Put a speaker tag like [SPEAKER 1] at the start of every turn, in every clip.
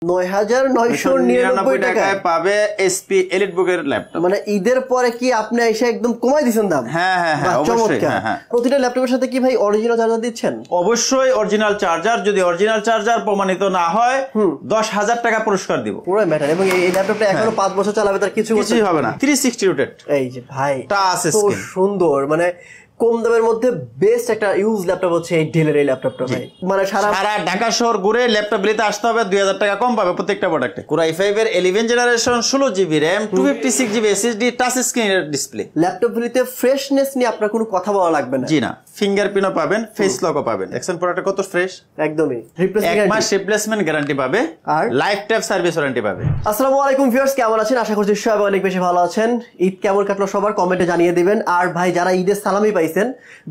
[SPEAKER 1] 9999 টাকায় পাবে SP EliteBook এর ল্যাপটপ।
[SPEAKER 2] মানে ঈদের পরে কি আপনি এসে একদম কমাই দিয়েছেন দাম?
[SPEAKER 1] হ্যাঁ হ্যাঁ হ্যাঁ, অবশ্যই।
[SPEAKER 2] প্রতিটা ল্যাপটপের সাথে কি ভাই অরিজিনাল চার্জার দিচ্ছেন?
[SPEAKER 1] অবশ্যই অরিজিনাল চার্জার। যদি অরিজিনাল চার্জার প্রমাণিত না হয় 10,000 টাকা পুরস্কার দিব।
[SPEAKER 2] পুরো ম্যাটার। এবং এই ল্যাপটপটা এখনো 5 বছর চালাবে, তার কিছুই
[SPEAKER 1] হবে না। 360 রোটেট।
[SPEAKER 2] এই যে ভাই
[SPEAKER 1] টাচ স্ক্রিন,
[SPEAKER 2] সুন্দর। মানে কম দামের মধ্যে বেস্ট একটা ইউজ ল্যাপটপ হচ্ছে এই ডেলের এই ল্যাপটপটা ভাই। মানে সারা
[SPEAKER 1] ঢাকা শহর ঘুরে ল্যাপটপ নিতে আসতে হবে, 2000 টাকা কম পাবে প্রত্যেকটা প্রোডাক্টে। Core i5 এর 11 generation 16GB RAM 256GB SSD touch স্ক্রিনের ডিসপ্লে।
[SPEAKER 2] ল্যাপটপ গুলিতে ফ্রেশনেস নিয়ে আপনার কোনো কথা বলা লাগবে না।
[SPEAKER 1] জি না, ফিঙ্গারপ্রিন্টও পাবেন, ফেস লকও পাবেন। দেখছেন প্রোডাক্ট কত ফ্রেশ,
[SPEAKER 2] একদমই।
[SPEAKER 1] 1 মাস রিপ্লেসমেন্ট গ্যারান্টি পাবে আর লাইফ টাইম সার্ভিস ওয়ারেন্টি পাবে।
[SPEAKER 2] আসসালামু আলাইকুম ভিউয়ার্স, কেমন আছেন? আশা করছি সবাই অনেক বেশি ভালো আছেন। ঈদ কেমন কাটলো সবার কমেন্টে জানিয়ে দিবেন। আর ভাই যারা ঈদের সালামি পাইছেন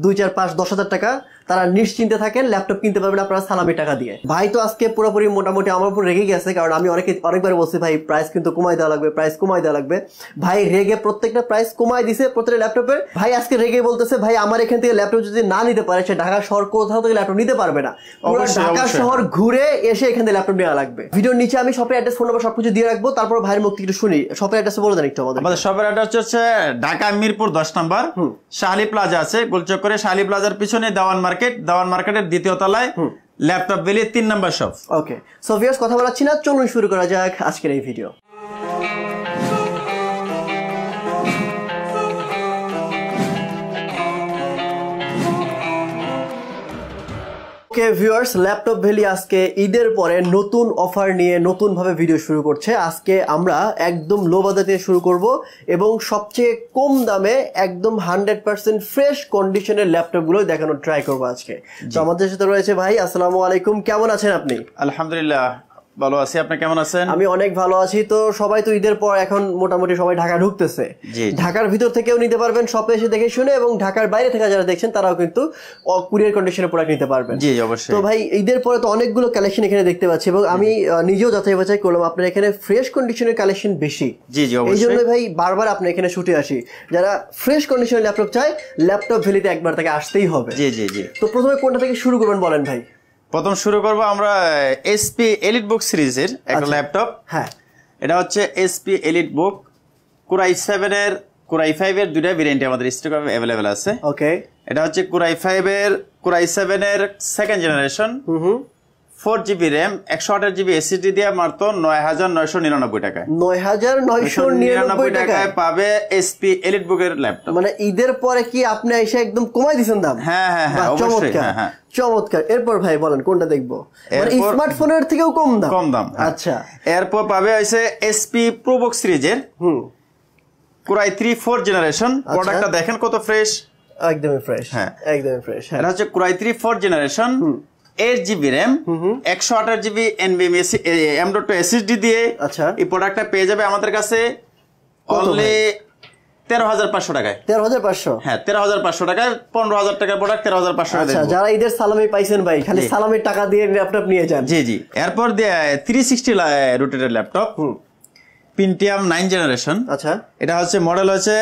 [SPEAKER 2] 2, 4, 5, 10,000 টাকা, তারা নিশ্চিন্তে থাকেন, ল্যাপটপ কিনতে পারবেন আপনারা সালামি টাকা দিয়ে। ভাই তো আজকে পুরোপুরি মোটামুটি আমার উপর রেগে গেছে, কারণ আমি অনেকবার বলছি ভাই প্রাইস কিন্তু কমাই দেওয়া লাগবে, প্রাইস কমাই দেওয়া লাগবে। ভাই রেগে প্রত্যেকটা প্রাইস কমাই দিছে প্রত্যেকটা ল্যাপটপের। ভাই আজকে রেগে বলতেছে ভাই আমার এখান থেকে ল্যাপটপ যদি না নিতে পারে সে ঢাকা শহর কোথাও থেকে ল্যাপটপ নিতে পারবে না, পুরো ঢাকা শহর ঘুরে এসে এখান থেকে ল্যাপটপ নেওয়া লাগবে। ভিডিওর নিচে আমি শপের অ্যাড্রেস, ফোন নাম্বার সবকিছু দিয়ে রাখবো। তারপর ভাইয়ের মুখ থেকে একটু শুনি। শপের অ্যাড্রেস বলে দেন একটু আমাদের।
[SPEAKER 1] আমাদের শপের অ্যাড্রেস হচ্ছে ঢাকা মিরপুর 10 নম্বর শাহলি প্লাজা আছে, গোলচক্করে শাহলি প্লাজার পিছনে দেওয়ান মার্কেট, দেওয়ান মার্কেটের দ্বিতীয় তলায় ল্যাপটপ ভ্যালি 3 নম্বর শপ।
[SPEAKER 2] ওকে, সো ভিউয়ার্স কথা বলাচ্ছি না, চলুন শুরু করা যাক আজকের এই video. Okay viewers, laptop valley আজকে ঈদের পরে নতুন অফার নিয়ে নতুন ভাবে ভিডিও শুরু করছে। আজকে আমরা একদম লো বাজেট দিয়ে শুরু করব এবং সবচেয়ে কম দামে একদম 100% ফ্রেশ কন্ডিশনের ল্যাপটপ গুলো দেখানোর ট্রাই করবো আজকে। তো আমাদের সাথে রয়েছে ভাই। আসসালামু আলাইকুম, কেমন আছেন আপনি?
[SPEAKER 1] আলহামদুলিল্লাহ ভালো আছি, আপনি কেমন আছেন?
[SPEAKER 2] আমি অনেক ভালো আছি। তো সবাই তো ঈদের পর এখন মোটামুটি সবাই ঢাকা ঢুকতেছে, ঢাকার ভিতর থেকেও নিতে পারবেন শপে এসে দেখে শুনে, এবং ঢাকার বাইরে থেকে যারা দেখছেন তারাও কিন্তু কুরিয়ার কন্ডিশনের প্রোডাক্ট নিতে পারবেন।
[SPEAKER 1] জি অবশ্যই।
[SPEAKER 2] তো ভাই ঈদের পরে তো অনেকগুলো কালেকশন এখানে দেখতে পাচ্ছি, এবং আমি নিজেও যাচাই বাছাই করলাম আপনার এখানে ফ্রেশ কন্ডিশনের কালেকশন বেশি।
[SPEAKER 1] জি জি অবশ্যই।
[SPEAKER 2] এই জন্য ভাই বারবার আপনার এখানে ছুটে আসি। যারা ফ্রেশ কন্ডিশনের ল্যাপটপ চায়, ল্যাপটপ ভ্যালিতে একবার তাকে আসতেই হবে।
[SPEAKER 1] জি জি জি।
[SPEAKER 2] তো প্রথমে কোনটা থেকে শুরু করবেন বলেন ভাই?
[SPEAKER 1] প্রথম শুরু করবো আমরা এসপি এলিটবুক সিরিজের একটা ল্যাপটপ।
[SPEAKER 2] হ্যাঁ,
[SPEAKER 1] এটা হচ্ছে এসপি এলিটবুক Core i7 এর Core i5 এর দুইটা ভেরিয়েন্ট আমাদের স্টকে अवेलेबल আছে।
[SPEAKER 2] ওকে,
[SPEAKER 1] এটা হচ্ছে Core i7 এর second generation 4GB RAM 128GB SSD দিয়ে মাত্র 9,999 টাকায়।
[SPEAKER 2] 9,999 টাকায়
[SPEAKER 1] পাবে এসপি এলিটবুক এর ল্যাপটপ।
[SPEAKER 2] মানে ঈদের পরে কি আপনি এসে একদম কমাই দিয়েছেন দাম?
[SPEAKER 1] হ্যাঁ হ্যাঁ হ্যাঁ অবশ্যই। হ্যাঁ
[SPEAKER 2] চমৎকার। এরপর ভাই বলেন কোনটা দেখবো? মানে স্মার্টফোনের থেকেও কম দাম?
[SPEAKER 1] কম দাম।
[SPEAKER 2] আচ্ছা,
[SPEAKER 1] এরপর পাবে হচ্ছে এসপি প্রোবুক সিরিজের Core i3 4th জেনারেশন। প্রোডাক্টটা দেখেন কত ফ্রেশ,
[SPEAKER 2] একদমই ফ্রেশ।
[SPEAKER 1] হ্যাঁ
[SPEAKER 2] একদমই ফ্রেশ।
[SPEAKER 1] এটা হচ্ছে Core i3 4th generation 8GB RAM 128GB NVMe M.2 SSD দিয়ে।
[SPEAKER 2] আচ্ছা,
[SPEAKER 1] এই প্রোডাক্টটা পেয়ে যাবে আমাদের কাছে অনলি 13,500 টাকায়।
[SPEAKER 2] 13,500?
[SPEAKER 1] হ্যাঁ 13,500 টাকায়। 15,000 টাকার প্রোডাক্ট 13,500 টাকা।
[SPEAKER 2] আচ্ছা, যারা ঈদের সালামি পাইছেন ভাই, খালি সালামির টাকা দিয়ে ল্যাপটপ নিয়ে যান।
[SPEAKER 1] জি জি। এরপর 360 রোটেটের ল্যাপটপ Pentium 9 জেনারেশন।
[SPEAKER 2] আচ্ছা,
[SPEAKER 1] এটা হচ্ছে মডেল হচ্ছে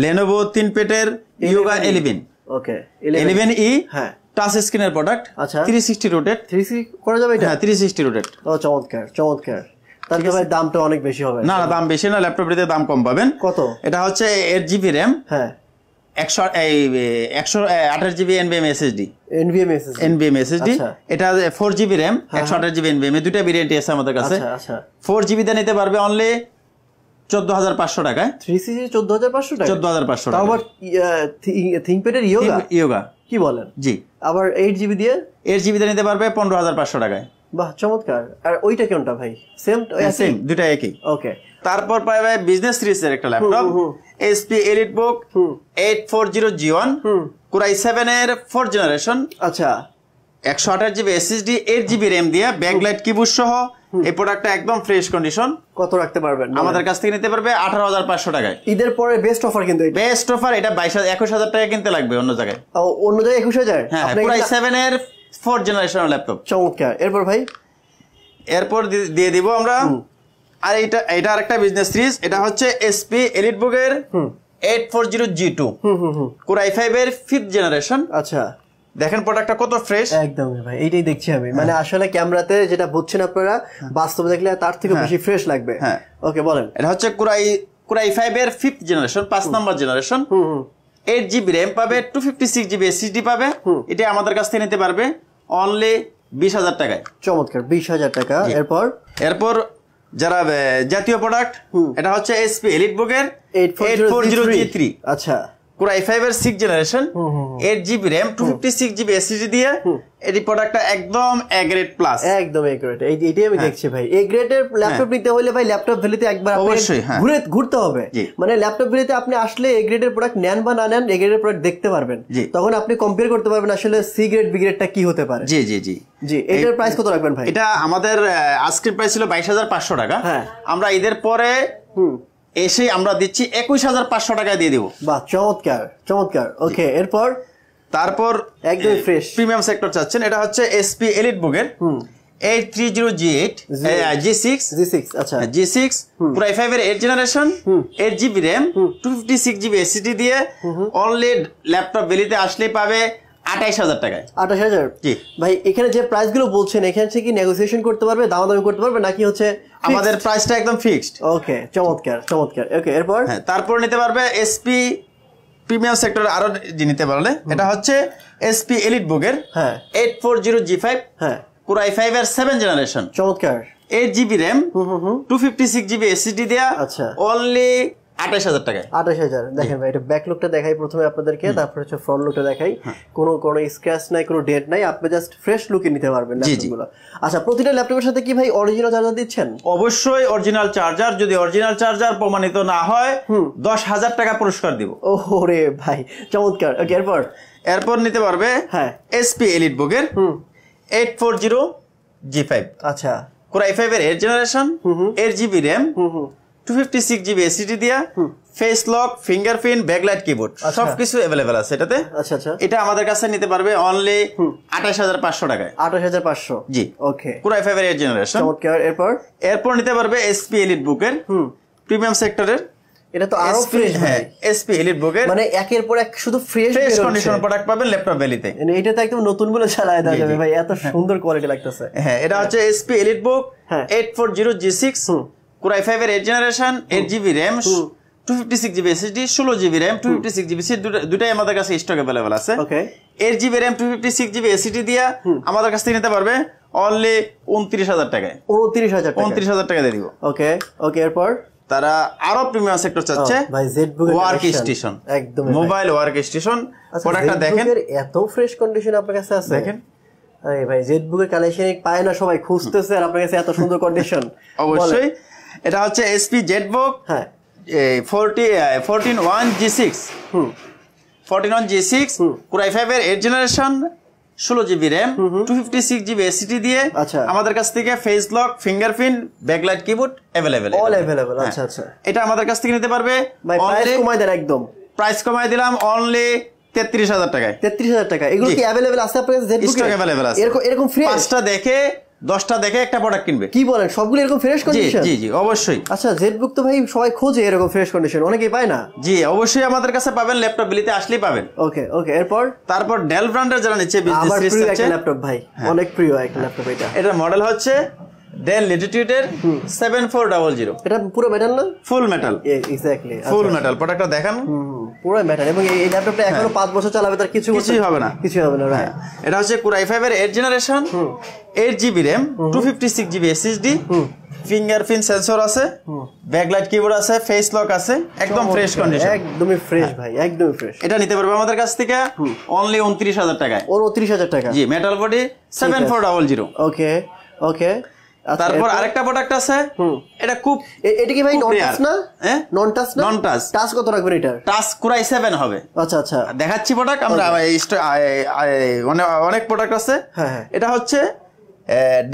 [SPEAKER 1] Lenovo 3 পেটের Yoga 11।
[SPEAKER 2] ওকে,
[SPEAKER 1] 11E।
[SPEAKER 2] হ্যাঁ,
[SPEAKER 1] টাচ স্ক্রিনের প্রোডাক্ট।
[SPEAKER 2] আচ্ছা,
[SPEAKER 1] 360 রোটেট।
[SPEAKER 2] 360 করা যাবে এটা?
[SPEAKER 1] হ্যাঁ 360 রোটেট।
[SPEAKER 2] ও চমৎকার চমৎকার। তাহলে ভাই দামটা অনেক বেশি হবে?
[SPEAKER 1] না না, দাম বেশি না, ল্যাপটপটিতে দাম কম পাবেন।
[SPEAKER 2] কত? এটা
[SPEAKER 1] হচ্ছে 8GB RAM।
[SPEAKER 2] হ্যাঁ,
[SPEAKER 1] 128GB NVMe SSD।
[SPEAKER 2] NVMe SSD।
[SPEAKER 1] এটা 4GB RAM 128GB NVMe, দুইটা ভেরিয়েন্ট আছে আমাদের কাছে।
[SPEAKER 2] আচ্ছা,
[SPEAKER 1] 4GB তে নিতে পারবে অনলি 14,500 টাকায়।
[SPEAKER 2] 360 14,500 টাকা?
[SPEAKER 1] 14,500 টাকা।
[SPEAKER 2] আবার থিংকপ্যাডের ইয়োগা কি বলেন?
[SPEAKER 1] জি।
[SPEAKER 2] আবার 8GB দিয়ে?
[SPEAKER 1] 8GB তে নিতে পারবে 15,500 টাকায়।
[SPEAKER 2] বাহ চমৎকার। আর ওইটা কোনটা ভাই? সেম
[SPEAKER 1] দুইটা একই।
[SPEAKER 2] ওকে।
[SPEAKER 1] তারপর পাবে বিজনেস সিরিজের একটা laptop SP EliteBook 840G1 Core i7 এর 4th জেনারেশন।
[SPEAKER 2] আচ্ছা,
[SPEAKER 1] 128GB SSD 8GB RAM দিয়ে ব্যাকলাইট কিবোর্ড সহ। এই প্রোডাক্টটা একদম ফ্রেশ কন্ডিশন।
[SPEAKER 2] কত রাখতে পারবেন?
[SPEAKER 1] আমাদের কাছ থেকে নিতে পারবে 18,500 টাকায়।
[SPEAKER 2] ঈদের পরে বেস্ট অফার কিন্তু এটা।
[SPEAKER 1] Best offer. এটা 21,000 টাকা কিনতে লাগবে অন্য জায়গায়।
[SPEAKER 2] অন্য জায়গায় 21,000?
[SPEAKER 1] হ্যাঁ, Core i7 এর 4th জেনারেশন ল্যাপটপ।
[SPEAKER 2] চমৎকার। এরপর ভাই?
[SPEAKER 1] এরপর দিয়ে দিব আমরা আর এটা আরেকটা বিজনেস সিরিজ। এটা হচ্ছে এসপি এলিটবুক এর 840G2 Core i5 এর 5th জেনারেশন।
[SPEAKER 2] আচ্ছা,
[SPEAKER 1] দেখেন প্রোডাক্টটা কত ফ্রেশ।
[SPEAKER 2] একদম ভাই, এইটাই দেখছি আমি, মানে আসলে ক্যামেরাতে যেটা বুঝছেন আপনারা, বাস্তবে দেখলে তার থেকে বেশি ফ্রেশ লাগবে। ওকে বলেন।
[SPEAKER 1] এটা হচ্ছে কুরাই 5 এর 5th generation, 5 number generation. 8GB RAM পাবে, 256GB SSD পাবে। এটা আমাদের কাছ থেকে নিতে পারবে অনলি 20,000 টাকায়।
[SPEAKER 2] চমৎকার, 20,000 টাকা।
[SPEAKER 1] এরপর যারা জাতীয় প্রোডাক্ট, এটা হচ্ছে SP EliteBook এর 840G3।
[SPEAKER 2] আচ্ছা,
[SPEAKER 1] কুরাই 5 এর 6th generation, 8GB RAM, 256GB SSD দিয়ে এই প্রোডাক্টটা একদম A গ্রেড প্লাস,
[SPEAKER 2] একদম A গ্রেড। এইটাই আমি দেখছি ভাই। A গ্রেডের ল্যাপটপ নিতে হলে ভাই ল্যাপটপ ভ্যালিতে একবার
[SPEAKER 1] অবশ্যই
[SPEAKER 2] ঘুরতে হবে। মানে ল্যাপটপ ভ্যালিতে আপনি আসলে A গ্রেডের প্রোডাক্ট নেন বা না নেন, A গ্রেডের প্রোডাক্ট দেখতে পারবেন, তখন আপনি কম্পেয়ার করতে পারবেন আসলে সি গ্রেড বি গ্রেডটা কি হতে পারে।
[SPEAKER 1] জি জি জি
[SPEAKER 2] জি। এটার প্রাইস কত রাখবেন ভাই?
[SPEAKER 1] এটা আমাদের আজকের প্রাইস ছিল 22,500 টাকা। আমরা ঈদের পরে এসে আমরা দিচ্ছি 21,500 টাকায় দিয়ে দিব।
[SPEAKER 2] বাহ, চমৎকার চমৎকার। ওকে, তারপর
[SPEAKER 1] একদম ফ্রেশ প্রিমিয়াম সেক্টর চাচ্ছেন, এটা হচ্ছে SP EliteBook এর 830G8 G6।
[SPEAKER 2] আচ্ছা,
[SPEAKER 1] G6 কুরাই 5 এর 8th generation, 8GB RAM, 256GB SSD দিয়ে অনলি ল্যাপটপ বেলিতে আসলেই পাবে 28,000 টাকায়।
[SPEAKER 2] 28,000? জি ভাই। এখানে যে প্রাইস গুলো বলছেন, এখানে থেকে নেগোসিয়েশন করতে পারবে, দামাদামি করতে পারবে, নাকি হচ্ছে
[SPEAKER 1] আমাদের প্রাইসটা একদম ফিক্সড?
[SPEAKER 2] ওকে, চমৎকার চমৎকার। ওকে,
[SPEAKER 1] তারপর নিতে পারবে SP প্রিমিয়াম সেক্টর আরো নিতে পারলে, এটা হচ্ছে SP EliteBook এর 840G5 কুরাই 5 এর 7th জেনারেশন।
[SPEAKER 2] চমৎকার।
[SPEAKER 1] 8GB RAM, 256GB SSD দেয়া অনলি 28,000 টাকায়।
[SPEAKER 2] 28,000। দেখেন ভাই, এটা ব্যাক লুকটা দেখাই প্রথমে আপনাদেরকে, তারপর হচ্ছে ফ্রন্ট লুকটা দেখাই। কোনো স্ক্র্যাচ নাই, কোনো ডেট নাই, আপনি জাস্ট ফ্রেশ লুকে নিতে পারবেন ল্যাপটপগুলো। আচ্ছা, প্রতিটা ল্যাপটপের সাথে কি ভাই অরিজিনাল চার্জার দিচ্ছেন?
[SPEAKER 1] অবশ্যই অরিজিনাল চার্জার। যদি অরিজিনাল চার্জার প্রমাণিত না হয় 10,000 টাকা পুরস্কার দিব।
[SPEAKER 2] ওরে ভাই, চমৎকার। ওকে,
[SPEAKER 1] এরপর নিতে পারবে SP EliteBook এর 840G5।
[SPEAKER 2] আচ্ছা,
[SPEAKER 1] কুরাই 5 এর 8th generation, 8GB RAM, 256GB SSD দিয়া face lock, fingerprint, backlight keyboard সবকিছু अवेलेबल আছে এটাতে।
[SPEAKER 2] আচ্ছা আচ্ছা।
[SPEAKER 1] এটা আমাদের কাছে নিতে পারবে অনলি 28,500 টাকায়।
[SPEAKER 2] 28,500?
[SPEAKER 1] জি।
[SPEAKER 2] ওকে,
[SPEAKER 1] কুরাই 5 এর 8th জেনারেশন।
[SPEAKER 2] চমৎকার।
[SPEAKER 1] এরপর নিতে পারবে SP EliteBook এর প্রিমিয়াম সেক্টরের,
[SPEAKER 2] এটা তো আরো ফ্রেশ ভাই।
[SPEAKER 1] SP EliteBook এর
[SPEAKER 2] মানে একের পর এক শুধু ফ্রেশ
[SPEAKER 1] কন্ডিশন প্রোডাক্ট পাবেন ল্যাপটপ ভ্যালিতে।
[SPEAKER 2] এটা তো একদম নতুন গুলো চালায় দেওয়া যাবে ভাই, এত সুন্দর কোয়ালিটি লাগতেছে।
[SPEAKER 1] এটা হচ্ছে SP EliteBook 840G6 কুরাই 5 এর 8th generation, 8GB RAM, 256GB SSD, 16GB RAM, 256GB SSD দুটাই আমাদের কাছে স্টক अवेलेबल আছে। 8GB RAM, 256GB SSD দিয়া আমাদের কাছ থেকে নিতে পারবে অনলি 29,000 টাকায়। 29,000 টাকা দিয়ে দিব।
[SPEAKER 2] ওকে ওকে। এরপর
[SPEAKER 1] তারা আরো প্রিমিয়াম সেক্টর চাচ্ছে
[SPEAKER 2] ভাই, ZBook
[SPEAKER 1] ওয়ার্ক স্টেশন,
[SPEAKER 2] একদম
[SPEAKER 1] মোবাইল ওয়ার্ক স্টেশন। প্রোডাক্টটা দেখেন,
[SPEAKER 2] এত ফ্রেশ কন্ডিশন আপনার কাছে আছে। দেখেন আরে ভাই, ZBook এর কালেকশন পায় না সবাই, খুঁজতেছে, আর আপনার কাছে এত সুন্দর কন্ডিশন।
[SPEAKER 1] অবশ্যই। এটা হচ্ছে SP ZBook 14.1G6 কুরাই 5 এর 8th generation, 16GB RAM, 256GB SSD দিয়ে আমাদের কাছ থেকে face lock, fingerprint, backlight keyboard available.
[SPEAKER 2] All available. আচ্ছা আচ্ছা।
[SPEAKER 1] এটা আমাদের কাছ থেকে নিতে পারবে।
[SPEAKER 2] ভাই প্রাইস কমাই দেন একদম।
[SPEAKER 1] প্রাইস কমাই দিলাম অনলি 33,000 টাকায়।
[SPEAKER 2] 33,000 টাকা। এগুলো কি अवेलेबल আছে আপনার কাছে? ZBook
[SPEAKER 1] স্টক अवेलेबल আছে।
[SPEAKER 2] এরকম ফ্রেশ
[SPEAKER 1] 5টা দেখে 10টা দেখে একটা প্রোডাক্ট কিনবে।
[SPEAKER 2] কি বলেন, সবগুলো এরকম ফ্রেশ কন্ডিশন?
[SPEAKER 1] জি জি অবশ্যই।
[SPEAKER 2] আচ্ছা, ZBook তো ভাই সবাই খোঁজে এরকম ফ্রেশ কন্ডিশন, অনেকেই পায় না।
[SPEAKER 1] জি অবশ্যই আমাদের কাছে পাবেন, ল্যাপটপ বিলিতে আসলেই পাবেন।
[SPEAKER 2] ওকে ওকে। তারপর
[SPEAKER 1] ডেল ব্র্যান্ডের যারা নিচ্ছে বিজনেস সিরিজ আছে,
[SPEAKER 2] ল্যাপটপ ভাই অনেক প্রিয় একটা ল্যাপটপ এটা।
[SPEAKER 1] এটা মডেল হচ্ছে ডেল ল্যাটিটিউড এর 7400।
[SPEAKER 2] এটা পুরো মেটাল না?
[SPEAKER 1] ফুল মেটাল।
[SPEAKER 2] এক্স্যাক্টলি,
[SPEAKER 1] ফুল মেটাল। প্রোডাক্টটা দেখেন,
[SPEAKER 2] পুরো মেটাল। এবং এই ল্যাপটপটা এখনো 5 বছর চালাবে, তার কিছুই
[SPEAKER 1] হবে না,
[SPEAKER 2] ভাই।
[SPEAKER 1] এটা হচ্ছে কুরাই 5 এর 8th generation, 8GB RAM, 256GB SSD, fingerprint sensor আছে, ব্যাকলাইট কিবোর্ড আছে, ফেস লক আছে, একদম ফ্রেশ কন্ডিশন।
[SPEAKER 2] একদমই ফ্রেশ ভাই, একদমই ফ্রেশ।
[SPEAKER 1] এটা নিতে পারবে আমাদের কাছ থেকে অনলি 29,000 টাকায়।
[SPEAKER 2] 29,000 টাকা? জি।
[SPEAKER 1] Metal body 7400।
[SPEAKER 2] Okay okay.
[SPEAKER 1] তারপর আরেকটা প্রোডাক্ট আছে, এটা খুব,
[SPEAKER 2] এটা কি ভাই নন টাচ না? নন টাচ না?
[SPEAKER 1] নন টাচ।
[SPEAKER 2] টাচ কত রাখবেন এটা?
[SPEAKER 1] টাচ কুরাই 7 হবে।
[SPEAKER 2] আচ্ছা আচ্ছা।
[SPEAKER 1] দেখাচ্ছি প্রোডাক্ট আমরা, অনেক প্রোডাক্ট আছে। এটা হচ্ছে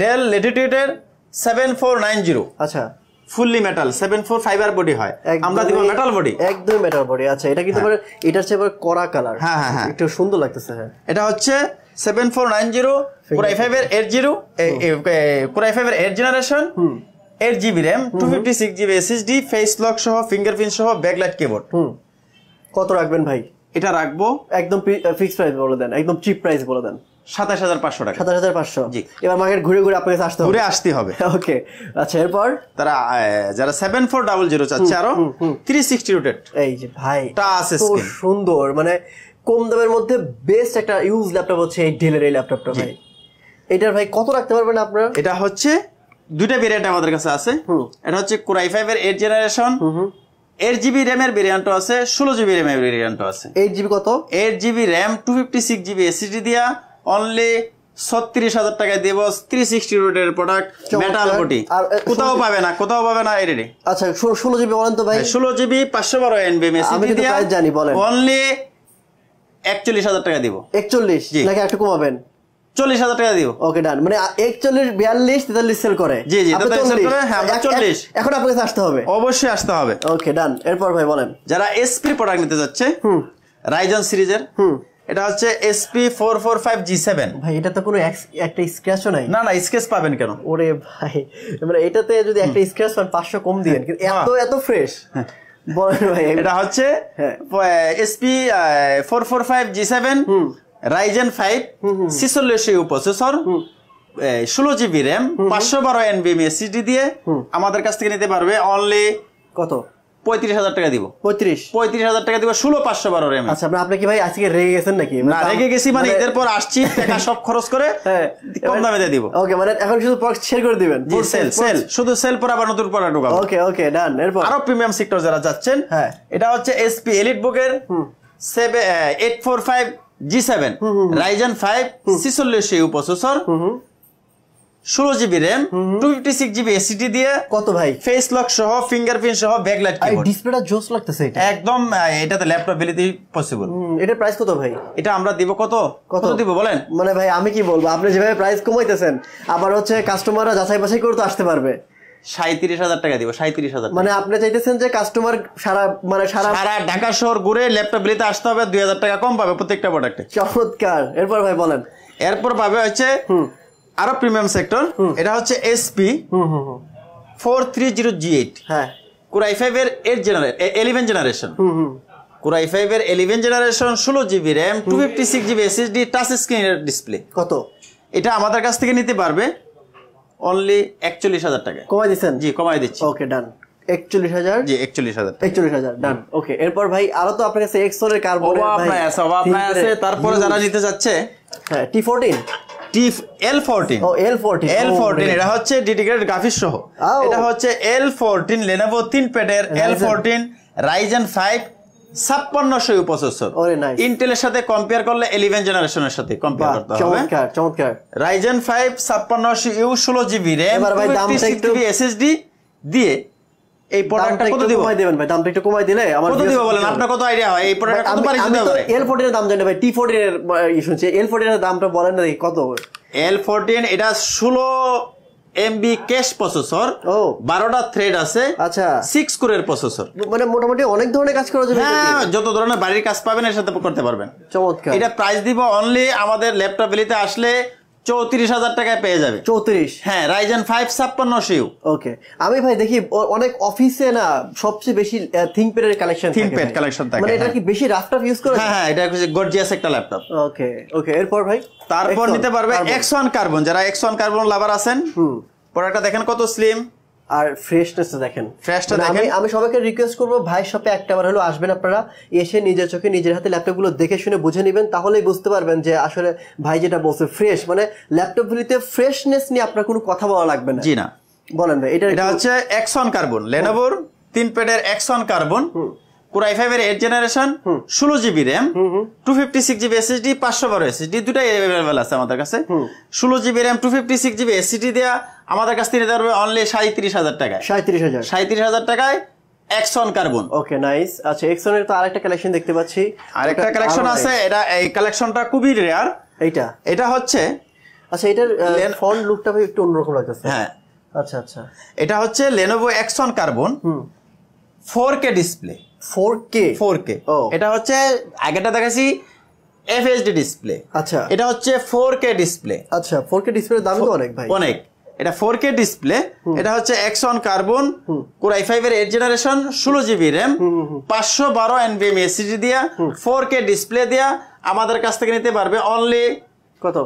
[SPEAKER 1] ডেল ল্যাটিটিউড এর 7490।
[SPEAKER 2] আচ্ছা,
[SPEAKER 1] ফুললি মেটাল, 74 ফাইবার বডি হয়, আমরা দিব মেটাল বডি।
[SPEAKER 2] একদম মেটাল বডি। আচ্ছা, এটা কিন্তু এটার চেয়ে কড়া কালার। হ্যাঁ, একটু সুন্দর লাগতেছে।
[SPEAKER 1] এটা হচ্ছে 7490 কুরাই 5 এর 80 কুরাই 5 এর 8th generation, 8GB RAM, 256GB SSD, face lock সহ, ফিঙ্গারপ্রিন্ট সহ, ব্যাকলাইট কিবোর্ড।
[SPEAKER 2] কত রাখবেন ভাই?
[SPEAKER 1] এটা রাখবো
[SPEAKER 2] একদম ফিক্সড প্রাইস বলে দেন, একদম চিপ প্রাইস বলে দেন।
[SPEAKER 1] 27500 টাকা।
[SPEAKER 2] 27500।
[SPEAKER 1] জি।
[SPEAKER 2] এবার মার্কেট ঘুরে ঘুরে আপনার কাছে আসতে হবে,
[SPEAKER 1] ঘুরে আসতে হবে।
[SPEAKER 2] ওকে আচ্ছা, এরপর
[SPEAKER 1] তারা যারা 7400 চাচ্ছে আরো 360 রোটেট,
[SPEAKER 2] এই যে ভাই
[SPEAKER 1] টাচ স্ক্রিন
[SPEAKER 2] সুন্দর, মানে কম দামের মধ্যে বেস্ট একটা ইউজ ল্যাপটপ হচ্ছে এই ডেলের এই ল্যাপটপটা ভাই। এটার ভাই কত রাখতে পারবেন আপনারা?
[SPEAKER 1] এটা হচ্ছে দুইটা ভেরিয়েন্ট আমাদের কাছে আছে। এটা হচ্ছে Core i5 এর 8 জেনারেশন, 8GB RAM এর ভেরিয়েন্টও আছে, 16GB RAM এর ভেরিয়েন্টও আছে।
[SPEAKER 2] 8GB কত?
[SPEAKER 1] 8GB RAM 256GB SSD দিয়া অনলি 36000 টাকায় দেব। 360 রোটের প্রোডাক্ট, মেটাল বডি, কোথাও পাবে না এর।
[SPEAKER 2] আচ্ছা 16GB বলেন তো ভাই।
[SPEAKER 1] 16GB 512 NVMe SSD দিয়া
[SPEAKER 2] জানি, বলেন
[SPEAKER 1] অনলি 41000 টাকা দিব।
[SPEAKER 2] 41 নাকি একটু কমাবেন?
[SPEAKER 1] 40000 টাকা দিব।
[SPEAKER 2] ওকে ডান, মানে 41 42 43 সেল করে।
[SPEAKER 1] জি 43 করে। হ্যাঁ 40।
[SPEAKER 2] এখন আপনার কাছে আসতে হবে,
[SPEAKER 1] অবশ্যই আসতে হবে।
[SPEAKER 2] ওকে ডান, এরপর ভাই বলেন।
[SPEAKER 1] যারা SP প্রোডাক্ট নিতে যাচ্ছে রাইজন সিরিজের, এটা হচ্ছে SP 445G7।
[SPEAKER 2] ভাই এটা তো কোনো একটা স্ক্র্যাচও নাই।
[SPEAKER 1] না স্ক্র্যাচ পাবেন কেন?
[SPEAKER 2] ওরে ভাই, মানে এটাতে যদি একটা স্ক্র্যাচ পান 500 কম দিবেন, কিন্তু এত ফ্রেশ। বলেন ভাই। এটা হচ্ছে
[SPEAKER 1] SP 445G7 Ryzen 5 46U processor, 16GB RAM, 512 NVMe SSD দিয়ে আমাদের কাছ থেকে নিতে পারবে অনলি
[SPEAKER 2] কত?
[SPEAKER 1] 35000 টাকা দিব। 35000 টাকা দিব 16512 RAM।
[SPEAKER 2] আচ্ছা আপনি কি ভাই আজকে রেগে গেছেন নাকি?
[SPEAKER 1] না রেগে গেছি, মানে এদের পর আসছি টাকা সব খরচ করে কম দামে দিয়ে দিব।
[SPEAKER 2] ওকে, মানে এখন শুধু প্রোডাক্ট শেয়ার করে দিবেন।
[SPEAKER 1] জি সেল শুধু সেল পর আবার নতুন প্রোডাক্ট ঢোকাবো।
[SPEAKER 2] ওকে ডান। এরপর
[SPEAKER 1] আরো প্রিমিয়াম সেক্টর যারা যাচ্ছেন, এটা হচ্ছে SP EliteBook এর 845G7 Ryzen 5 46U processor, 16GB RAM, 256GB SSD দিয়ে
[SPEAKER 2] কত ভাই?
[SPEAKER 1] ফেস লক সহ, ফিঙ্গারপ্রিন্ট সহ, ব্যাকলাইট কিবোর্ড।
[SPEAKER 2] ডিসপ্লেটা জোস লাগতেছে এটা
[SPEAKER 1] একদম। এটাতে ল্যাপটপ বিলিতে পসিবল।
[SPEAKER 2] এটা প্রাইস কত ভাই?
[SPEAKER 1] এটা আমরা দিব কত দিব বলেন?
[SPEAKER 2] মানে ভাই আমি কি বলবো, আপনি যেভাবে প্রাইস কমাইতেছেন আবার হচ্ছে কাস্টমাররা যাচাই বাছাই করে তো আসতে পারবে।
[SPEAKER 1] 37000 টাকা দিব। 37000।
[SPEAKER 2] মানে আপনি চাইতেছেন যে কাস্টমার সারা
[SPEAKER 1] ঢাকা শহর ঘুরে ল্যাপটপ বিলিতে আসতে হবে, 2000 টাকা কম পাবে প্রত্যেকটা প্রোডাক্টে।
[SPEAKER 2] চমৎকার। এরপর ভাই বলেন।
[SPEAKER 1] এরপর পাবে হচ্ছে আরো প্রিমিয়াম সেক্টর, এটা হচ্ছে SP 430G8 Core i5 এর 11 জেনারেশন। Core i5 এর 11 generation, 16GB RAM, 256GB SSD, touch স্ক্রিনের ডিসপ্লে।
[SPEAKER 2] কত?
[SPEAKER 1] এটা আমাদের কাছ থেকে নিতে পারবে অনলি 41000 টাকা।
[SPEAKER 2] কমাই দিচ্ছেন?
[SPEAKER 1] জি কমাই দিচ্ছি।
[SPEAKER 2] ওকে ডান। 41000।
[SPEAKER 1] জি 41000
[SPEAKER 2] ডান। ওকে, এরপর ভাই আরো তো আপনার কাছে Exxon এর কার্বন
[SPEAKER 1] আছে। তারপরে যারা নিতে যাচ্ছে
[SPEAKER 2] T14
[SPEAKER 1] L14 এটা হচ্ছে ডেডিকেটেড গ্রাফিক্স সহ। এটা হচ্ছে L14 Lenovo 3 প্যাডের L14 Ryzen 5 5600U প্রসেসর। ইন্টেলের সাথে কম্পেয়ার করলে 11 জেনারেশনের সাথে কম্পেয়ার করতে হবে।
[SPEAKER 2] চমৎকার।
[SPEAKER 1] Ryzen 5 5600U 16GB RAM, 256GB SSD দিয়ে এই প্রোডাক্টটা কত দিব?
[SPEAKER 2] কমাই দিবেন ভাই, দামটা একটু কমাই দিলে আমার
[SPEAKER 1] কত দিব বলেন? আপনার কত আইডিয়া হয় এই প্রোডাক্ট কত প্রাইস দিতে পারে?
[SPEAKER 2] L14 এর দাম জানি ভাই, T14 এর শুনছি। L14 এর দামটা বলেন না কত?
[SPEAKER 1] L14 এটা 16MB ক্যাশ প্রসেসর, 12টা থ্রেড আছে। আচ্ছা 6 কোরের প্রসেসর,
[SPEAKER 2] মানে মোটামুটি অনেক ধরনের কাজ করা যাবে।
[SPEAKER 1] হ্যাঁ যত ধরনের বাড়ির কাজ পাবেন এর সাথে করতে পারবেন।
[SPEAKER 2] চমৎকার।
[SPEAKER 1] এটা প্রাইস দিব অনলি আমাদের ল্যাপটপ বিলিতে আসলে 34000 টাকায় পেয়ে যাবে।
[SPEAKER 2] 34?
[SPEAKER 1] হ্যাঁ Ryzen 5 5600U।
[SPEAKER 2] ওকে, আমি ভাই দেখি অনেক অফিসে না সবচেয়ে বেশি থিংকপ্যাডের কালেকশন থাকে।
[SPEAKER 1] থিংকপ্যাড কালেকশন থাকে,
[SPEAKER 2] মানে এটা কি বেশি রাফটাফ ইউজ করে?
[SPEAKER 1] হ্যাঁ এটা গর্জিয়াস একটা ল্যাপটপ।
[SPEAKER 2] ওকে এরপর ভাই
[SPEAKER 1] তারপর নিতে পারবে X1 কার্বন। যারা X1 কার্বন লাভার আছেন, প্রোডাক্টটা দেখেন কত স্লিম
[SPEAKER 2] আর ফ্রেশনেসটা দেখেন। আমি সবাইকে রিকোয়েস্ট করবো ভাই শপে একটাবার হলো আসবেন আপনারা, এসে নিজের চোখে নিজের হাতে ল্যাপটপগুলো দেখে শুনে বুঝে নেবেন, তাহলেই বুঝতে পারবেন যে আসলে ভাই যেটা বলছে ফ্রেশ, মানে ল্যাপটপগুলিতে ফ্রেশনেস নিয়ে আপনার কোনো কথা বলা লাগবে না।
[SPEAKER 1] জি না।
[SPEAKER 2] বলেন ভাই। এটা
[SPEAKER 1] হচ্ছে X1 কার্বন, লেনোভোর 3 প্যাডের X1 কার্বন, Core i5 এর 8 generation, 16GB RAM, 256GB SSD, 512 SSD, দুটাই अवेलेबल আছে আমাদের কাছে। 16GB RAM, 256GB SSD দেয়া আমাদের কাছ থেকে নিতে পারবে অনলি 37000 টাকায়। 37000 টাকায় X1 কার্বন।
[SPEAKER 2] Okay nice. আচ্ছা X1 এর তো আরেকটা কালেকশন দেখতে পাচ্ছি।
[SPEAKER 1] আরেকটা কালেকশন আছে, এটা এই কালেকশনটা খুবই রেয়ার। এটা হচ্ছে,
[SPEAKER 2] আচ্ছা এটার ফন্ট লুকটা ভাই একটু অন্যরকম লাগতেছে।
[SPEAKER 1] হ্যাঁ
[SPEAKER 2] আচ্ছা
[SPEAKER 1] এটা হচ্ছে Lenovo X1 carbon, 4K display. 4K এটা হচ্ছে আগেটা দেখাচ্ছি FHD ডিসপ্লে। আচ্ছা এটা হচ্ছে 4K ডিসপ্লে।
[SPEAKER 2] আচ্ছা 4K ডিসপ্লের দাম তো অনেক ভাই,
[SPEAKER 1] অনেক। এটা 4K ডিসপ্লে, এটা হচ্ছে Axon কার্বন Core i5 এর 8 generation 16GB RAM 512 NVMe SSD দিয়া 4K ডিসপ্লে দিয়া আমাদের কাছ থেকে নিতে পারবে অনলি
[SPEAKER 2] কত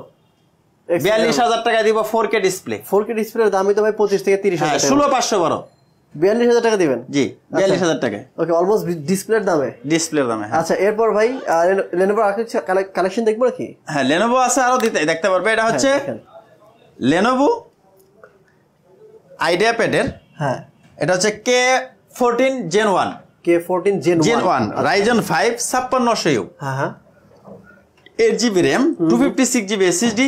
[SPEAKER 1] 42000 টাকা দিব 4K ডিসপ্লে।
[SPEAKER 2] 4K ডিসপ্লের দামই তো ভাই 25 থেকে 30 হাজার টাকা।
[SPEAKER 1] 16512
[SPEAKER 2] 42000 টাকা দিবেন?
[SPEAKER 1] জি 42000 টাকা।
[SPEAKER 2] ওকে, অলমোস্ট ডিসপ্লের দামে।
[SPEAKER 1] ডিসপ্লের দামে।
[SPEAKER 2] আচ্ছা, এরপর ভাই Lenovo কালেকশন দেখবো নাকি?
[SPEAKER 1] হ্যাঁ, Lenovo আছে আরো দেখতে পারবে। এটা হচ্ছে Lenovo IdeaPad এর, হ্যাঁ এটা হচ্ছে K14 Gen 1
[SPEAKER 2] K14 Gen 1
[SPEAKER 1] Ryzen 5 5600U,
[SPEAKER 2] হ্যাঁ হ্যাঁ
[SPEAKER 1] 8GB RAM 256GB SSD,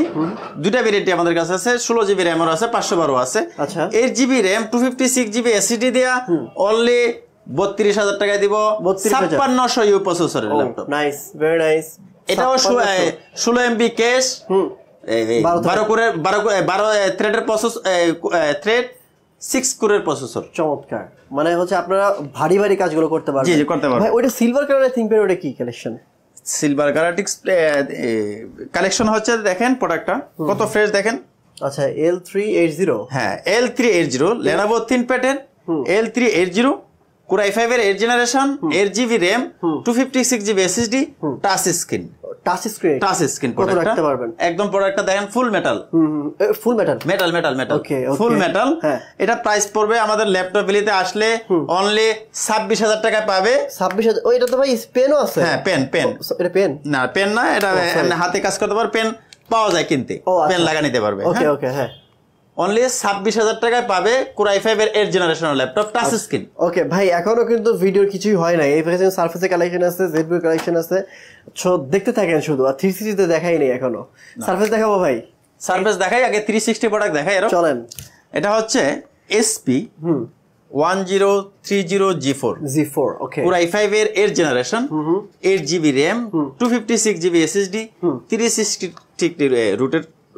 [SPEAKER 1] দুইটা ভেরিয়েন্ট আমাদের কাছে আছে, 16GB RAM এর আছে, 512 আছে।
[SPEAKER 2] আচ্ছা,
[SPEAKER 1] 8GB RAM 256GB SSD দেয়া অনলি 32000 টাকায় দিব 5600U প্রসেসরের ল্যাপটপ।
[SPEAKER 2] Nice, very nice.
[SPEAKER 1] এটাও 16MB ক্যাশ, 12 থ্রেডের প্রসেস, থ্রেড 6 কোরের প্রসেসর।
[SPEAKER 2] চমৎকার, মানে হচ্ছে আপনারা ভারী ভারী কাজগুলো করতে পারবেন।
[SPEAKER 1] জি জি, করতে পারবেন।
[SPEAKER 2] ভাই ওটা সিলভার কালারের থিংকপ্যাড, ওটা কি কালেকশন?
[SPEAKER 1] সিলভার কালারটিক্স কালেকশন হচ্ছে, দেখেন প্রোডাক্টটা কত ফ্রেশ দেখেন।
[SPEAKER 2] আচ্ছা, L380,
[SPEAKER 1] হ্যাঁ L380 Lenovo ThinkPad এর L380 Core i5 এর 8 generation 8GB RAM 256GB SSD, touch screen.
[SPEAKER 2] Touch screen কত রাখতে পারবেন? একদম
[SPEAKER 1] প্রোডাক্টটা দেখেন ফুল মেটাল।
[SPEAKER 2] ফুল মেটাল
[SPEAKER 1] ওকে, ফুল মেটাল। এটা প্রাইস পড়বে আমাদের ল্যাপটপ বিলিতে আসলে অনলি 26000 টাকা পাবে।
[SPEAKER 2] 26000? ও, এটা তো ভাই পেনও আছে।
[SPEAKER 1] হ্যাঁ, পেন।
[SPEAKER 2] এটা পেন
[SPEAKER 1] না, পেন না, এটা হাতে কাজ করতে পারবে। পেন পাওয়া যায় কিনতে, পেন লাগা নিতে পারবে।
[SPEAKER 2] ওকে ওকে, হ্যাঁ
[SPEAKER 1] অনলি 26000 টাকায় পাবে Core i5 এর 8 জেনারেশনের ল্যাপটপ, টাচ স্ক্রিন।
[SPEAKER 2] ওকে ভাই, এখনো কিন্তু ভিডিওর কিছুই হয় না। এই পাশে সারফেসের কালেকশন আছে, জেডবি কালেকশন আছে, দেখতে থাকেন শুধু। আর 360 তে দেখাই নেই এখনো। সারফেস দেখাবো ভাই?
[SPEAKER 1] সারফেস দেখাই, আগে 360 প্রোডাক্ট দেখাই। এর
[SPEAKER 2] চলেন।
[SPEAKER 1] এটা হচ্ছে SP 1030 G4, ওকে, Core i5 এর 8 generation 8GB RAM 256GB SSD 360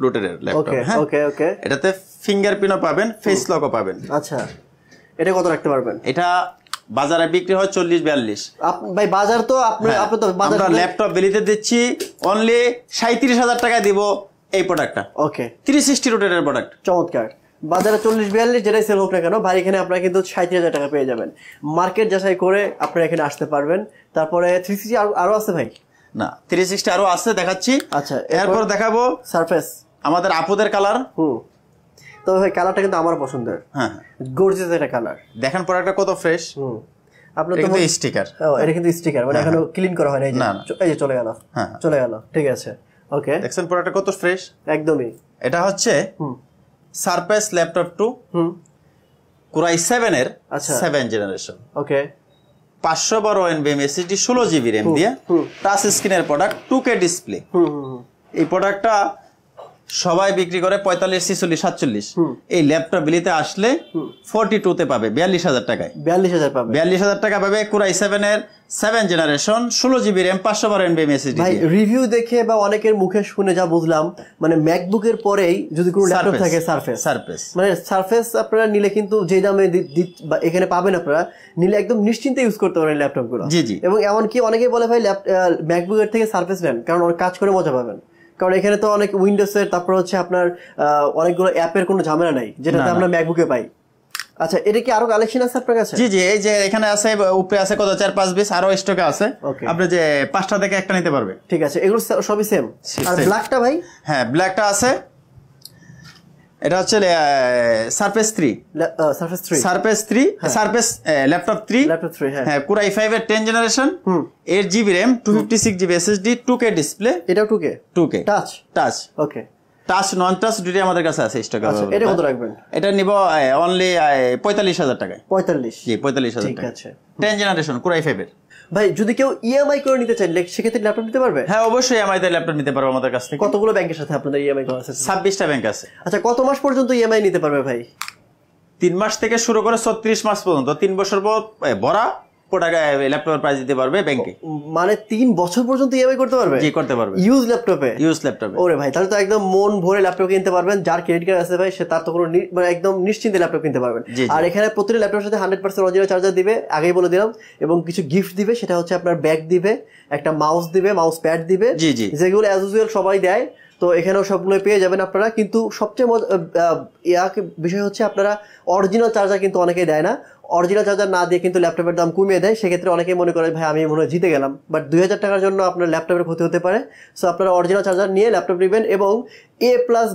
[SPEAKER 1] রুটের ল্যাপটপ। হ্যাঁ
[SPEAKER 2] ওকে ওকে,
[SPEAKER 1] এটাতে ফিঙ্গারপ্রিন্টও পাবেন, ফেস লকও পাবেন।
[SPEAKER 2] আচ্ছা, এটা কত রাখতে পারবেন?
[SPEAKER 1] এটা বাজারে বিক্রি হয় 40-42।
[SPEAKER 2] ভাই বাজার তো আপনি তো বাজার,
[SPEAKER 1] আমরা ল্যাপটপ বেলিতে দিচ্ছি অনলি 37000 টাকা দিব এই প্রোডাক্টটা।
[SPEAKER 2] ওকে,
[SPEAKER 1] 360 রুটের প্রোডাক্ট।
[SPEAKER 2] চমৎকার। বাজারে 40-42 যেটাই সেল হোক না কেন ভাই, এখানে আপনারা কিন্তু 37000 টাকা পেয়ে যাবেন। মার্কেট যাচাই করে আপনারা এখানে আসতে পারবেন। তারপরে 360 আরো আছে ভাই?
[SPEAKER 1] না, 360 আরো আছে, দেখাচ্ছি।
[SPEAKER 2] আচ্ছা,
[SPEAKER 1] এরপর দেখাবো
[SPEAKER 2] সারফেস,
[SPEAKER 1] আমাদের আপুদের কালার।
[SPEAKER 2] তবে ভাই কালারটা কিন্তু আমার পছন্দের। হ্যাঁ, গর্জিয়াস একটা কালার। দেখেন
[SPEAKER 1] প্রোডাক্টটা কত ফ্রেশ।
[SPEAKER 2] আপনার তো
[SPEAKER 1] স্টিকার।
[SPEAKER 2] এটা কিন্তু স্টিকার, মানে এখনো ক্লিন করা হয় না। এই যে চলে গেল, চলে গেল, ঠিক আছে। ওকে,
[SPEAKER 1] দেখছেন প্রোডাক্টটা কত ফ্রেশ?
[SPEAKER 2] একদমই।
[SPEAKER 1] এটা হচ্ছে সারফেস ল্যাপটপ 2 Core i7 এর 7 জেনারেশন।
[SPEAKER 2] ওকে,
[SPEAKER 1] 512 NVMe SSD 16GB RAM দিয়ে টাচ স্ক্রিনের প্রোডাক্ট, 2K ডিসপ্লে। এই প্রোডাক্টটা সবাই বিক্রি করে 45, 46, 47। এই ল্যাপটপ বিলিতে আসলে 42 তে পাবে 42000 টাকায়।
[SPEAKER 2] 42000 পাবে,
[SPEAKER 1] 42000 টাকা পাবে Core i7 এর 7 generation 16GB RAM 512 NVMe SSD।
[SPEAKER 2] ভাই রিভিউ দেখে বা অনেকের মুখে শুনে যা বুঝলাম, মানে ম্যাকবুকের পরেই যদি কোনো ল্যাপটপ থাকে সারফেস, মানে সারফেস আপনারা নিলে কিন্তু যে দামে এখানে পাবেন, আপনারা নিলে একদম নিশ্চিন্তে ইউজ করতে পারেন ল্যাপটপগুলো।
[SPEAKER 1] জি জি।
[SPEAKER 2] এবং এমনকি অনেকেই বলে ভাই ম্যাকবুকের থেকে সারফেস নেন, কারণ অনেক কাজ করে মজা পাবেন। কারণ এখানে তো অনেক উইন্ডোজের, তারপর হচ্ছে আপনার অনেকগুলো অ্যাপের কোনো ঝামেলা নাই, যেটাতে আমরা ম্যাকবুকে পাই। আচ্ছা, এটা কি আরো কালেকশন আছে আপনার কাছে?
[SPEAKER 1] জি জি, এই যে এখানে আছে, উপরে আছে কত 4-5 পিস, আরো স্টকে আছে। আপনি যে 5টা থেকে একটা নিতে পারবে। ঠিক আছে,
[SPEAKER 2] এগুলো সবই সেম। আর ব্ল্যাকটা ভাই?
[SPEAKER 1] হ্যাঁ, ব্ল্যাকটা আছে। এটা হচ্ছে সারফেস 3, সারফেস ল্যাপটপ 3, হ্যাঁ Core i5 এর 10 generation 8GB RAM 256GB SSD 2K display.
[SPEAKER 2] এটাও 2K টাচ। ওকে,
[SPEAKER 1] টাচ নন টাচ দুটোই আমাদের কাছে আছে স্টকে।
[SPEAKER 2] এটা কত রাখবেন?
[SPEAKER 1] এটা নিব অনলি 45000 টাকায়।
[SPEAKER 2] 45? জি,
[SPEAKER 1] 45000 টাকা। ঠিক আছে, 10 জেনারেশন Core i5 এর।
[SPEAKER 2] ভাই যদি কেউ ইএমআই করে নিতে চায় সেক্ষেত্রে ল্যাপটপ নিতে পারবে?
[SPEAKER 1] হ্যাঁ, অবশ্যই ইএমআই তে ল্যাপটপ নিতে পারবে আমাদের কাছ থেকে।
[SPEAKER 2] কতগুলো ব্যাংকের সাথে আপনাদের ইএমআই করা আছে?
[SPEAKER 1] 26টা ব্যাংক আছে।
[SPEAKER 2] আচ্ছা, কত মাস পর্যন্ত ইএমআই নিতে পারবে ভাই?
[SPEAKER 1] 3 মাস থেকে শুরু করে 36 মাস পর্যন্ত, 3 বছর পর ভরা টাকায় ল্যাপটপের প্রাইস দিতে পারবে ব্যাংকে।
[SPEAKER 2] মানে 3 বছর পর্যন্ত ইএমআই করতে পারবে?
[SPEAKER 1] জি, করতে পারবে।
[SPEAKER 2] ইউজ ল্যাপটপে?
[SPEAKER 1] ওরে
[SPEAKER 2] ভাই, তাহলে তো একদম মন ভরে ল্যাপটপ কিনতে পারবেন। যার ক্রেডিট কার্ড আছে ভাই, সে তার তো কোনো মানে একদম নিশ্চিন্তে ল্যাপটপ কিনতে পারবেন। আর এখানে প্রতিটা ল্যাপটপের সাথে 100% অরিজিনাল চার্জার দিবে, আগেই বলে দিলাম। এবং কিছু গিফট দিবে, সেটা হচ্ছে আপনার ব্যাগ দিবে, একটা মাউস দিবে, মাউস প্যাড দিবে, যেগুলো অ্যাজ ইউজুয়াল সবাই দেয়। তো এখানেও সবগুলো পেয়ে যাবেন আপনারা। কিন্তু সবচেয়ে বিষয় হচ্ছে আপনারা অরিজিনাল চার্জার কিন্তু অনেকেই দেয় না, অরিজিনাল চার্জার না দিয়ে কিন্তু ল্যাপটপের দাম কমিয়ে দেয়। সেক্ষেত্রে অনেকেই মনে করে ভাই আমি মনে হয় জিতে গেলাম, বাট 2000 টাকার জন্য আপনার ল্যাপটপের ক্ষতি হতে পারে। সো আপনারা অরিজিনাল চার্জার নিয়ে ল্যাপটপ নেবেন এবং A+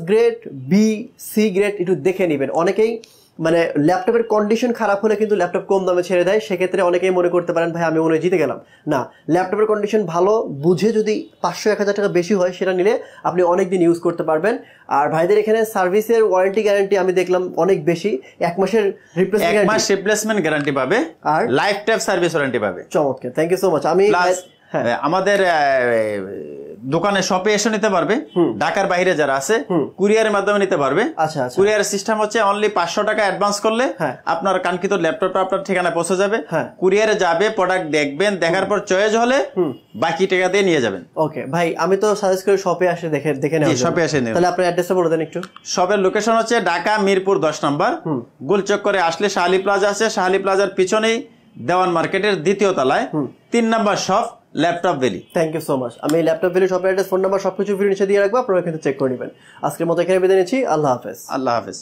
[SPEAKER 2] গ্রেড, B/C গ্রেড একটু দেখে নেবেন। অনেকেই মানে ল্যাপটপের কন্ডিশন খারাপ হলে কিন্তু ল্যাপটপ কম দামে ছেড়ে দেয়, সেক্ষেত্রে অনেকেই মনে করতে পারেন ভাই আমি মনে হয় জিতে গেলাম। না, ল্যাপটপের কন্ডিশন ভালো বুঝে যদি 500-1000 টাকা বেশি হয় সেটা নিলে আপনি অনেক দিন ইউজ করতে পারবেন। আর ভাইদের এখানে সার্ভিসের ওয়ারেন্টি গ্যারান্টি আমি দেখলাম অনেক বেশি, 1 মাসের
[SPEAKER 1] রিপ্লেসমেন্ট গ্যারান্টি পাবে আর লাইফ টাইম সার্ভিস ওয়ারেন্টি পাবে।
[SPEAKER 2] চমৎকার, থ্যাংক ইউ সো মাচ। আমি
[SPEAKER 1] আমাদের দোকানে শপে এসে নিতে পারবে, ঢাকার বাইরে যারা আছে কুরিয়ারের মাধ্যমে নিতে পারবে। কুরিয়ার সিস্টেম হচ্ছে অনলি 500 টাকা অ্যাডভান্স করলে আপনার কাঙ্ক্ষিত ল্যাপটপটা আপনার ঠিকানায় পৌঁছে যাবে। কুরিয়ারে যাবে, প্রোডাক্ট দেখবেন, দেখার পর চয়েস হলে বাকি টাকা দিয়ে নিয়ে যাবেন।
[SPEAKER 2] ওকে ভাই, আমি তো সাজেস্ট করি শপে আসে দেখে নেব।
[SPEAKER 1] শপে এসে নিন।
[SPEAKER 2] তাহলে আপনার অ্যাড্রেসটা বলে দেন একটু।
[SPEAKER 1] শপের লোকেশন হচ্ছে ঢাকা মিরপুর 10 নম্বর, গোলচক করে আসলে শাহালি প্লাজা আছে, শাহালি প্লাজার পিছনেই দেওয়ান মার্কেটের 2য় তলায় 3 নম্বর shop laptop valley.
[SPEAKER 2] Thank you so much. আমি ল্যাপটপ ভ্যালি শপের অ্যাড্রেস, ফোন নাম্বার সবকিছু ভিডিও নিচে দিয়ে রাখবো, আপনারা কিন্তু চেক করে নেবেন। আজকের মতো এখানে বিদায় নিচ্ছি। আল্লাহ হাফেজ।
[SPEAKER 1] আল্লাহ হাফেজ।